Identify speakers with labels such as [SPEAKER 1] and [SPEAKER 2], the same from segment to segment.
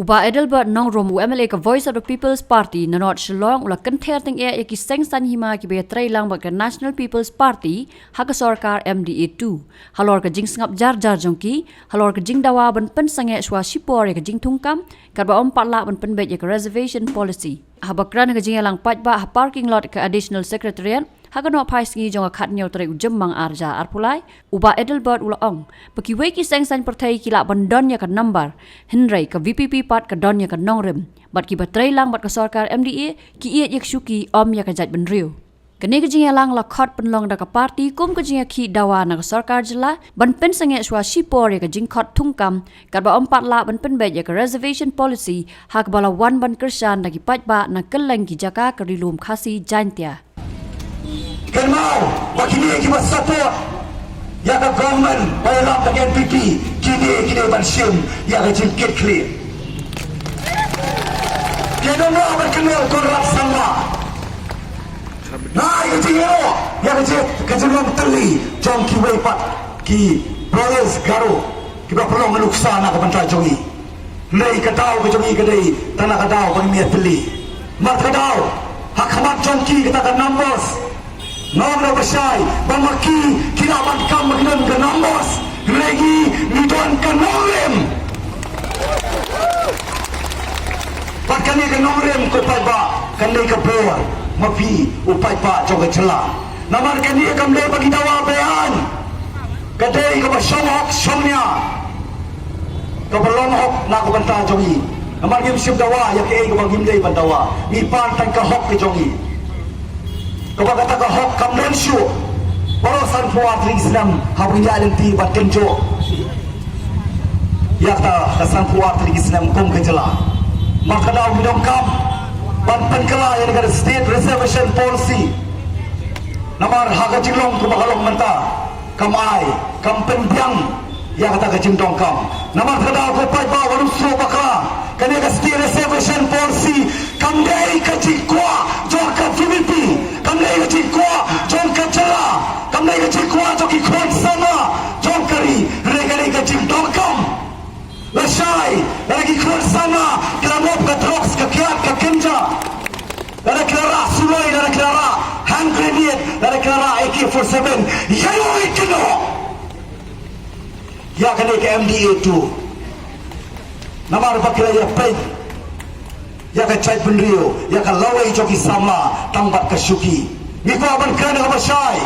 [SPEAKER 1] Uba Edelbert nong rom UMLA ka Voice of the People's Party nanot shalong ula kenther ting e ki seng san hima ki be trai lang ba ka National People's Party ha ka sarkar MDA2 halor ka jing sngap jar jongki halor ka jing dawa ban pen sange swa shipor ka jing thungkam ka ba om patla ban pen be ka reservation policy ha bakran ka jing lang pat ba ha parking lot ka additional secretariat Hagano pais ngi jonga khat nyau tare ujemmang arja arpulai uba Edelbert ula ong paki weki seng san pertai kila bandon ya ka number hinrai ka VPP pat ka don ya ka nongrem bat ki batrai lang bat ka sarkar MDA ki iet yak shuki om ya ka jat benriu kene ka jinga lang la khat penlong da ka party kum ka jinga ki dawa na ka sarkar jela ban pen sange swa shipor ya ka jing khat thungkam ka ba om patla ban pen be ya ka reservation policy hak bala wan ban kersan da ki pat ba na keleng ki jaka ka rilum khasi jantia
[SPEAKER 2] Kenal, wakili kita support ya ke government bayar dengan NPP kini bersim ya ke jengkit clear. Kita nak berkenal korap sama. Nah, itu ya ke jenong teli jom kiwe pat ki brothers garu kita perlu menuksa nak bentar jongi. Nei kadau ke jongi kedai tanah kadau bagi teli. Mat kadau hak hamat jongki kita kan numbers. Nomor besar, bamaki kira matkam magnan ke numbers, lagi nidon ke nomrem. Pakai ni ke nomrem ko paiba, kandai ke bor, mapi upai pa joga celah. Namar kani kam le bagi dawa bayan. Kadai ke basong somnya. Ke belum hok nak ko banta jongi. Namar gim sib dawa ya ke ko bagim dei bandawa. Ni pan tan ke hok ke jongi. Kau kata kau hok kamden syu, borosan puat Islam habunya lenti batin jo. Ya ta kesan puat Islam kum kejela. Maka dah minum kam, banten kela yang negara state reservation policy. Namar haga cilong ku bakalong menta, kamai, kampen biang. Ya kata kejindong kam. Namar kada ku pai ba warum sro bakla. Kene ka state reservation policy kamdei kejikwa jor ka VVP. Kamdei kejikwa jor ka jela. Kamdei kejikwa jor ki khon sama. Jor kari regari kejindong kam. Lasai lagi khon sama klamop ka drops ka kiat ka kenja. Dara klara sulai dara klara hand grenade dara klara AK47 yayo ikno. Ya kene ke MDA2 namar bakla ya pen ya ka chai penrio ya ka lawai joki sama tambat ka syuki ni ko aban kana ka basai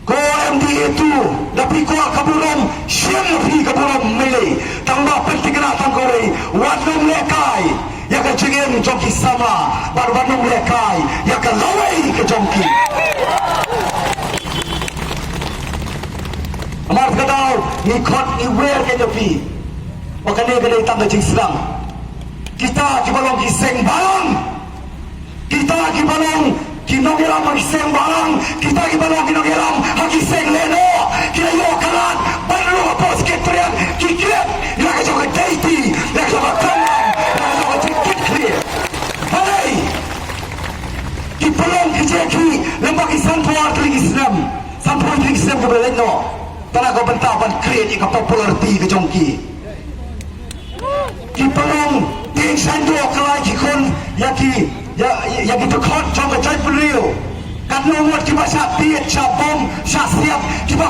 [SPEAKER 2] ko MDA2 dapi ko kaburom shem fi kaburom mele tamba pentigna tangore wadum lekai ya ka jingen joki sama bar wadum lekai ya ka lawai ka joki Amar kadau ni khot ni wer ke jopi makane kadai tanda jing Islam kita ki balong ki seng balong kita ki balong ki nogeram ki seng balong kita ki balong ki nogeram ki seng leno kita yo kalat baru apa sekretariat ki krep ya ka joga deiti ya ka bakam ya ka joga clear hai ki balong ki jeki lembak ki santuar Islam santuar Islam ke beleno tanah kau bentapan create ika popularity ke jongki ki pelong ting sandu kalai ki kon ya ki to khot jong ka chai pulio kan no mot ki basa tiet cha bom sa siap ki ba